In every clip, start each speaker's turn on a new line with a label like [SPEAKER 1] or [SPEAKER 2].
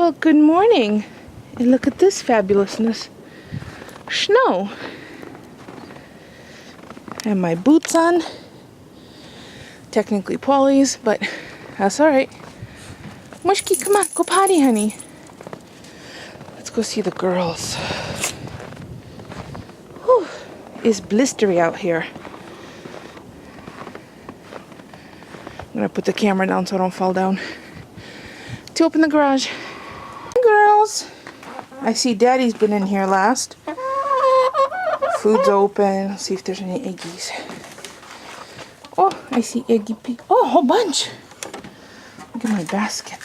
[SPEAKER 1] Well, good morning. And look at this fabulousness. Snow. I have my boots on. Technically Polly's, but that's alright. Mushki, come on, go potty, honey. Let's go see the girls. Whew, it's blistery out here. I'm gonna put the camera down so I don't fall down. To open the garage. Girls, I see Daddy's been in here last. Food's open. Let's see if there's any eggies. Oh, I see eggy pig. Oh, a whole bunch. Look at my basket.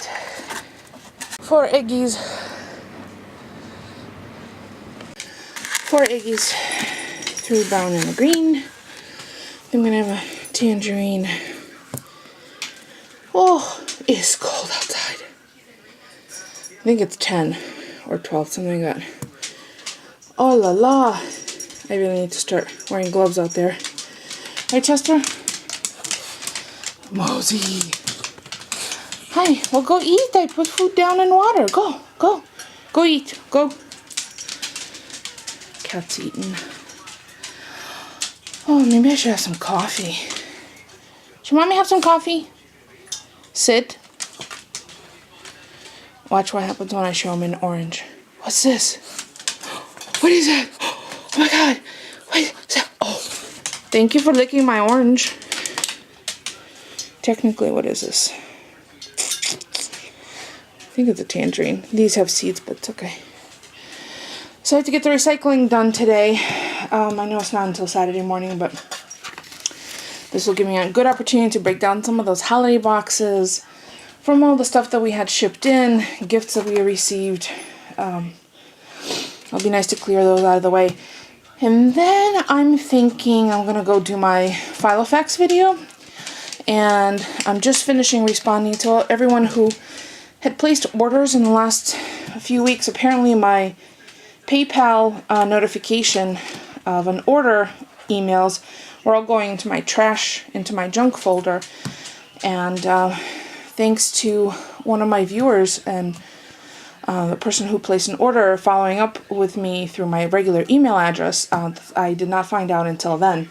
[SPEAKER 1] 4 eggies. 4 eggies. 3 brown and a green. I'm gonna have a tangerine. Oh, it's cold outside. I think it's 10 or 12, something like that. Oh la la. I really need to start wearing gloves out there. Right, Chester? Mosey. Hi, well go eat. I put food down in water. Go, go. Go eat. Go. Cat's eating. Oh, maybe I should have some coffee. Should Mommy have some coffee? Sit. Watch what happens when I show him an orange. What's this? What is that? Oh my god. What is that? Oh. Thank you for licking my orange. Technically, what is this? I think it's a tangerine. These have seeds, but it's okay. So I have to get the recycling done today. I know it's not until Saturday morning, but this will give me a good opportunity to break down some of those holiday boxes from all the stuff that we had shipped in, gifts that we received. It'll be nice to clear those out of the way. And then I'm thinking I'm going to go do my file effects video. And I'm just finishing responding to everyone who had placed orders in the last few weeks. Apparently my PayPal notification of an order emails were all going into my trash, into my junk folder. And thanks to one of my viewers and the person who placed an order following up with me through my regular email address, I did not find out until then.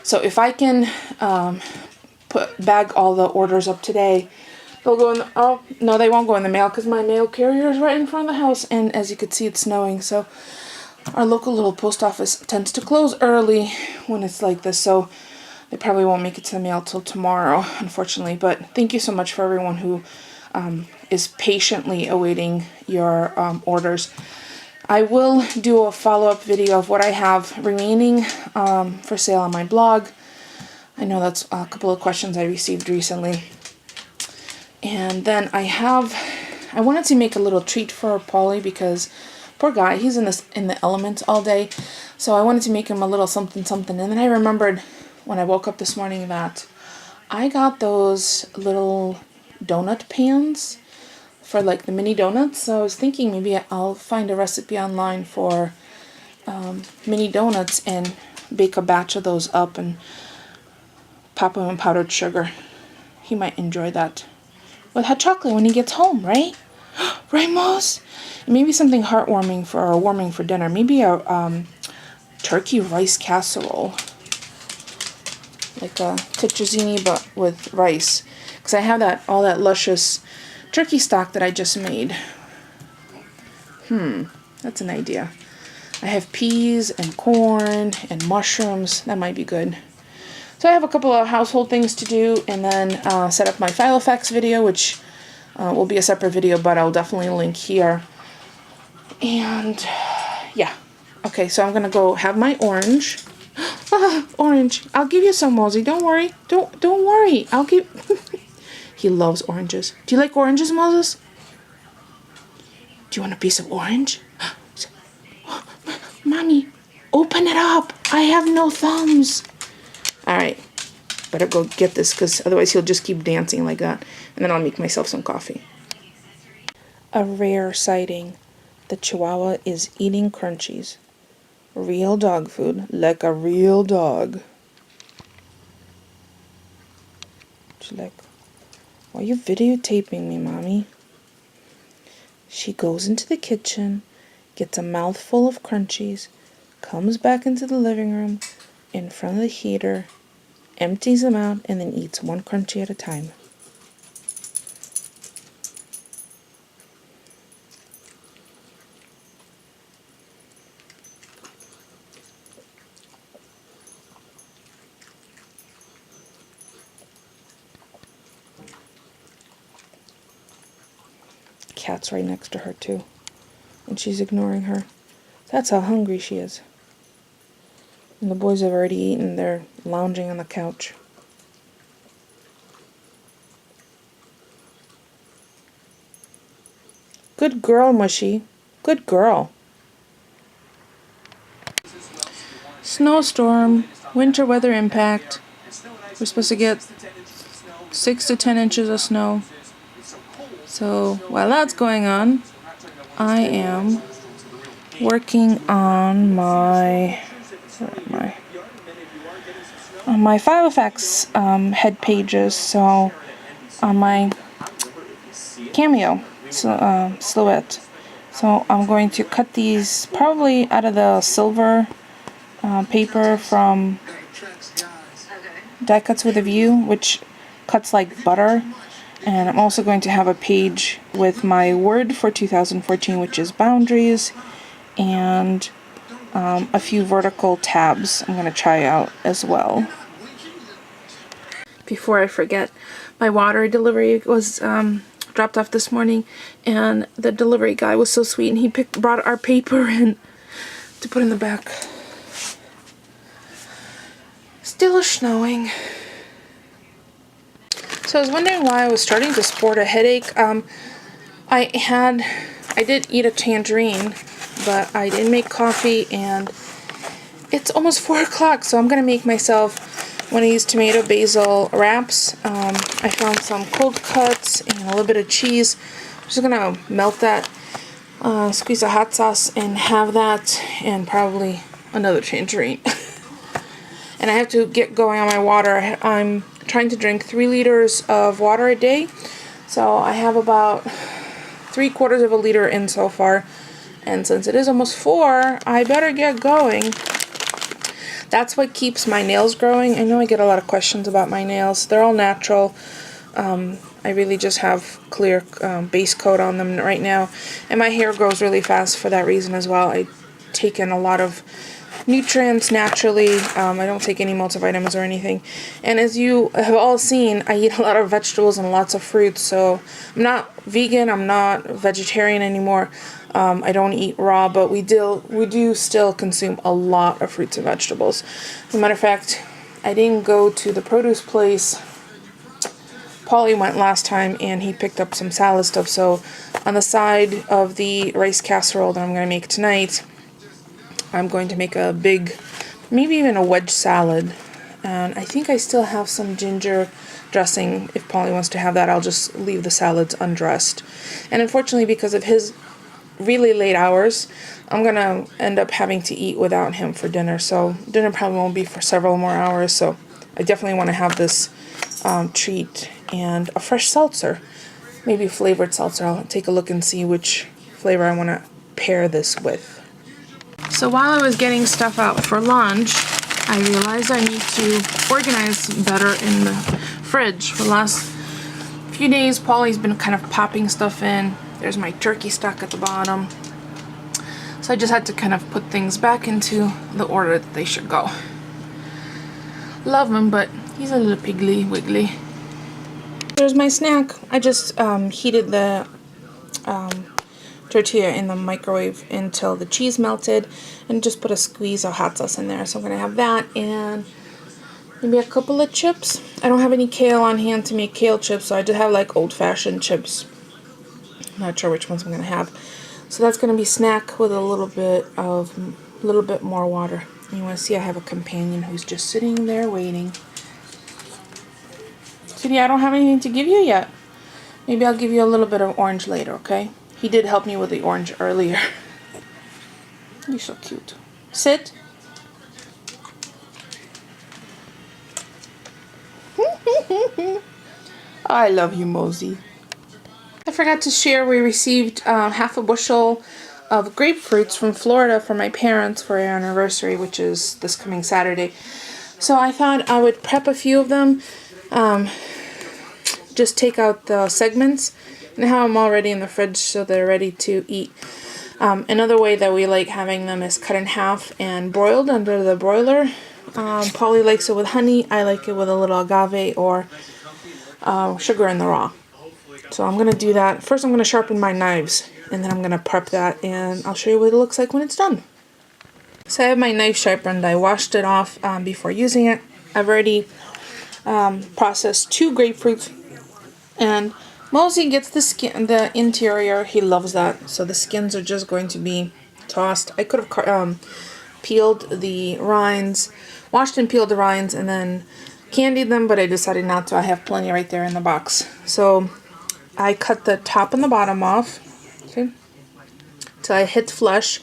[SPEAKER 1] So if I can bag all the orders up today, they'll go in the, oh, no, they won't go in the mail because my mail carrier is right in front of the house. And as you can see, it's snowing. So our local little post office tends to close early when it's like this. So they probably won't make it to the mail till tomorrow, unfortunately. But thank you so much for everyone who is patiently awaiting your orders. I will do a follow-up video of what I have remaining for sale on my blog. I know that's a couple of questions I received recently. And then I wanted to make a little treat for Polly because poor guy, he's in the elements all day. So I wanted to make him a little something something. And then I remembered when I woke up this morning that I got those little donut pans for like the mini donuts. So I was thinking maybe I'll find a recipe online for mini donuts and bake a batch of those up and pop them in powdered sugar. He might enjoy that with hot chocolate when he gets home, right? Right, Mose? Maybe something heartwarming or warming for dinner. Maybe a turkey rice casserole. Like a tetrazzini but with rice. Because I have all that luscious turkey stock that I just made. That's an idea. I have peas and corn and mushrooms. That might be good. So I have a couple of household things to do, and then set up my file effects video, which will be a separate video, but I'll definitely link here. And yeah. Okay, so I'm gonna go have my orange. Orange. I'll give you some, Mosey. Don't worry. Don't worry. I'll give. He loves oranges. Do you like oranges, Moses? Do you want a piece of orange? Mommy, open it up. I have no thumbs. All right. Better go get this because otherwise he'll just keep dancing like that. And then I'll make myself some coffee. A rare sighting. The Chihuahua is eating crunchies. Real dog food, like a real dog. She's like, why are you videotaping me, Mommy? She goes into the kitchen, gets a mouthful of crunchies, comes back into the living room, in front of the heater, empties them out, and then eats one crunchy at a time. Cat's right next to her too, and she's ignoring her. That's how hungry she is. And the boys have already eaten. They're lounging on the couch. Good girl, Mushy. Good girl. Snowstorm, winter weather impact. We're supposed to get 6 to 10 inches of snow. So while that's going on, I am working on my file effects head pages. So on my Cameo silhouette. So I'm going to cut these probably out of the silver paper from Die Cuts with a View, which cuts like butter. And I'm also going to have a page with my word for 2014, which is boundaries, and a few vertical tabs I'm going to try out as well. Before I forget, my water delivery was dropped off this morning, and the delivery guy was so sweet, and he brought our paper in to put in the back. Still snowing. So I was wondering why I was starting to sport a headache. I did eat a tangerine, but I didn't make coffee, and it's almost 4 o'clock, so I'm going to make myself one of these tomato basil wraps. I found some cold cuts and a little bit of cheese. I'm just going to melt that, squeeze a hot sauce, and have that, and probably another tangerine. And I have to get going on my water. I'm trying to drink 3 liters of water a day. So I have about 3/4 of a liter in so far. And since it is almost 4, I better get going. That's what keeps my nails growing. I know I get a lot of questions about my nails. They're all natural. I really just have clear base coat on them right now. And my hair grows really fast for that reason as well. I take in a lot of nutrients naturally. I don't take any multivitamins or anything. And as you have all seen, I eat a lot of vegetables and lots of fruits. So I'm not vegan, I'm not vegetarian anymore. I don't eat raw, but we do still consume a lot of fruits and vegetables. As a matter of fact, I didn't go to the produce place. Paulie went last time, and he picked up some salad stuff. So on the side of the rice casserole that I'm going to make tonight, I'm going to make a big, maybe even a wedge salad. And I think I still have some ginger dressing. If Paulie wants to have that, I'll just leave the salads undressed. And unfortunately, because of his really late hours, I'm going to end up having to eat without him for dinner. So dinner probably won't be for several more hours. So I definitely want to have this treat and a fresh seltzer. Maybe flavored seltzer. I'll take a look and see which flavor I want to pair this with. So while I was getting stuff out for lunch, I realized I need to organize better in the fridge. For the last few days, Paulie's been kind of popping stuff in. There's my turkey stock at the bottom. So I just had to kind of put things back into the order that they should go. Love him, but he's a little piggly wiggly. There's my snack. I just heated the tortilla in the microwave until the cheese melted, and just put a squeeze of hot sauce in there. So I'm going to have that and maybe a couple of chips. I don't have any kale on hand to make kale chips, so I just have like old-fashioned chips. I'm not sure which ones I'm going to have. So that's going to be snack with a little bit more water. And you want to see I have a companion who's just sitting there waiting. Kitty, I don't have anything to give you yet. Maybe I'll give you a little bit of orange later, okay? He did help me with the orange earlier. You're so cute. Sit. I love you, Mosey. I forgot to share, we received half a bushel of grapefruits from Florida for my parents for our anniversary, which is this coming Saturday. So I thought I would prep a few of them, just take out the segments and have them already in the fridge so they're ready to eat. Another way that we like having them is cut in half and broiled under the broiler. Polly likes it with honey. I like it with a little agave or sugar in the raw. So I'm going to do that. First I'm going to sharpen my knives, and then I'm going to prep that, and I'll show you what it looks like when it's done. So I have my knife sharpened. I washed it off before using it. I've already processed 2 grapefruits, and Mosey gets the skin, the interior. He loves that. So the skins are just going to be tossed. I could have peeled the rinds, washed and peeled the rinds, and then candied them, but I decided not to. I have plenty right there in the box. So I cut the top and the bottom off, okay, till I hit flush.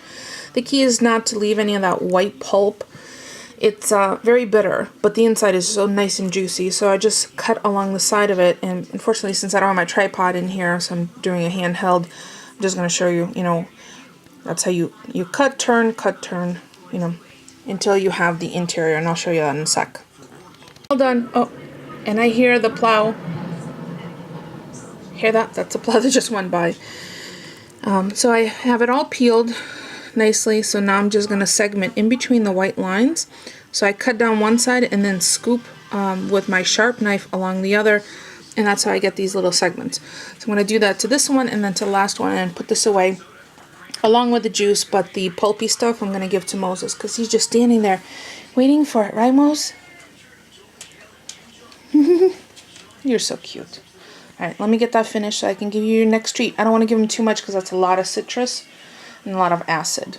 [SPEAKER 1] The key is not to leave any of that white pulp. It's very bitter, but the inside is so nice and juicy. So I just cut along the side of it, and unfortunately, since I don't have my tripod in here, so I'm doing a handheld, I'm just going to show you, that's how you cut, turn, until you have the interior, and I'll show you that in a sec. All done. Oh, and I hear the plow. Hear that? That's a plow that just went by. So I have it all peeled nicely. So now I'm just going to segment in between the white lines. So I cut down one side and then scoop with my sharp knife along the other. And that's how I get these little segments. So I'm going to do that to this one and then to the last one and put this away along with the juice. But the pulpy stuff I'm going to give to Moses because he's just standing there waiting for it. Right, Mose? You're so cute. Alright, let me get that finished so I can give you your next treat. I don't want to give him too much because that's a lot of citrus and a lot of acid.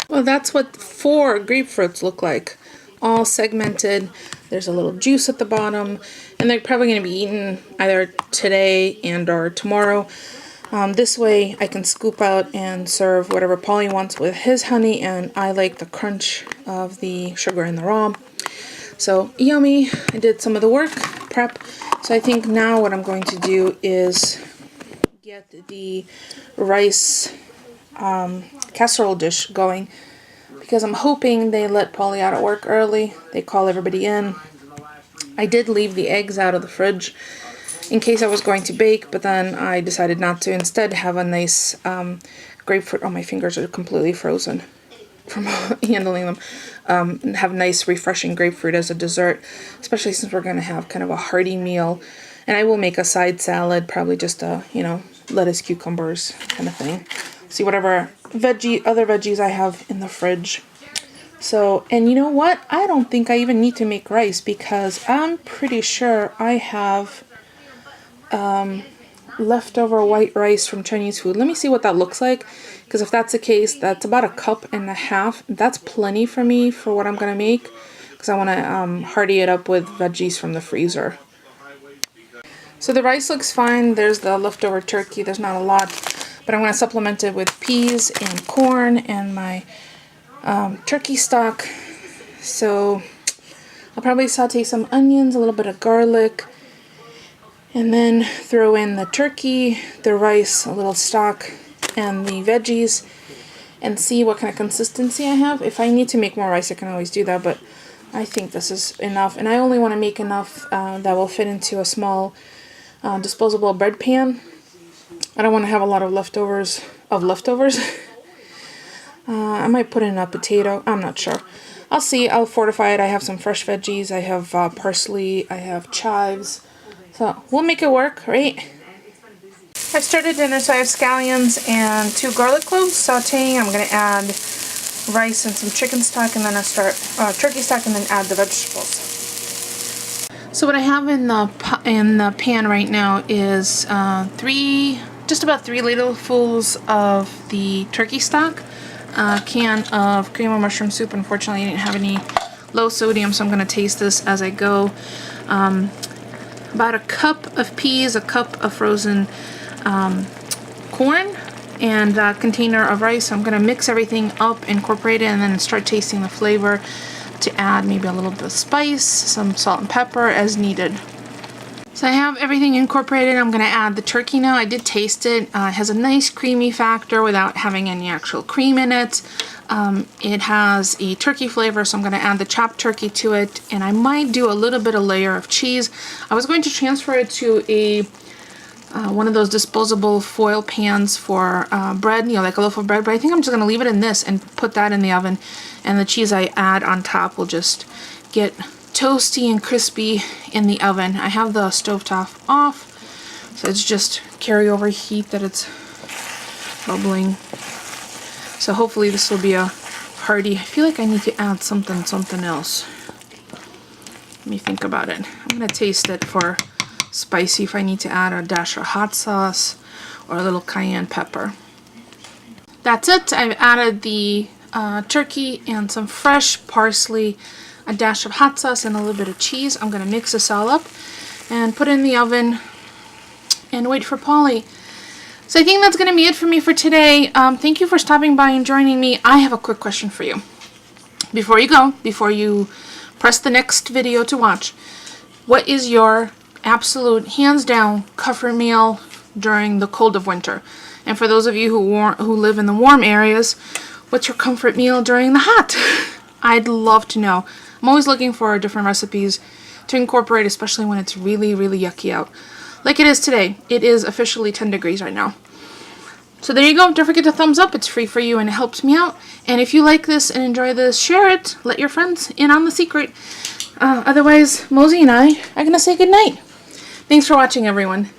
[SPEAKER 1] Well, that's what 4 grapefruits look like. All segmented. There's a little juice at the bottom. And they're probably going to be eaten either today and or tomorrow. This way I can scoop out and serve whatever Polly wants with his honey. And I like the crunch of the sugar in the raw. So, yummy. I did some of the work, prep. So I think now what I'm going to do is get the rice casserole dish going, because I'm hoping they let Polly out of work early. They call everybody in. I did leave the eggs out of the fridge in case I was going to bake, but then I decided not to. Instead, have a nice grapefruit. Oh, my fingers are completely frozen from handling them. And have nice refreshing grapefruit as a dessert, especially since we're going to have kind of a hearty meal. And I will make a side salad, probably just a, lettuce, cucumbers kind of thing. See whatever other veggies I have in the fridge. So, and you know what? I don't think I even need to make rice because I'm pretty sure I have leftover white rice from Chinese food. Let me see what that looks like, because if that's the case, that's about 1.5 cups. That's plenty for me for what I'm going to make, because I want to hearty it up with veggies from the freezer. So the rice looks fine. There's the leftover turkey. There's not a lot, but I'm going to supplement it with peas and corn and my turkey stock. So I'll probably saute some onions, a little bit of garlic, and then throw in the turkey, the rice, a little stock, and the veggies, and see what kind of consistency I have. If I need to make more rice, I can always do that, but I think this is enough. And I only want to make enough that will fit into a small disposable bread pan. I don't want to have a lot of leftovers. I might put in a potato. I'm not sure. I'll see. I'll fortify it. I have some fresh veggies. I have parsley. I have chives. So we'll make it work, right? I've started dinner, so I have scallions and 2 garlic cloves sauteing. I'm going to add rice and some chicken stock, and then I start turkey stock, and then add the vegetables. So what I have in the pan right now is just about 3 ladlefuls of the turkey stock, a can of cream of mushroom soup. Unfortunately, I didn't have any low sodium, so I'm going to taste this as I go. About 1 cup of peas, 1 cup of frozen corn, and a container of rice. I'm going to mix everything up, incorporate it, and then start tasting the flavor to add maybe a little bit of spice, some salt and pepper as needed. So I have everything incorporated. I'm going to add the turkey now. I did taste it. It has a nice creamy factor without having any actual cream in it. It has a turkey flavor, so I'm going to add the chopped turkey to it. And I might do a little bit of layer of cheese. I was going to transfer it to a one of those disposable foil pans for bread, you know, like a loaf of bread. But I think I'm just going to leave it in this and put that in the oven. And the cheese I add on top will just get toasty and crispy in the oven. I have the stovetop off, so it's just carryover heat that it's bubbling. So hopefully this will be a hearty. I feel like I need to add something else. Let me think about it. I'm gonna taste it for spicy if I need to add a dash of hot sauce or a little cayenne pepper. That's it. I've added the turkey and some fresh parsley, a dash of hot sauce, and a little bit of cheese. I'm going to mix this all up and put it in the oven and wait for Polly. So I think that's going to be it for me for today. Thank you for stopping by and joining me. I have a quick question for you. Before you go, before you press the next video to watch, what is your absolute, hands down, comfort meal during the cold of winter? And for those of you who live in the warm areas, what's your comfort meal during the hot? I'd love to know. I'm always looking for different recipes to incorporate, especially when it's really, really yucky out. Like it is today. It is officially 10 degrees right now. So there you go. Don't forget to thumbs up. It's free for you and it helps me out. And if you like this and enjoy this, share it. Let your friends in on the secret. Otherwise, Mosey and I are going to say goodnight. Thanks for watching, everyone.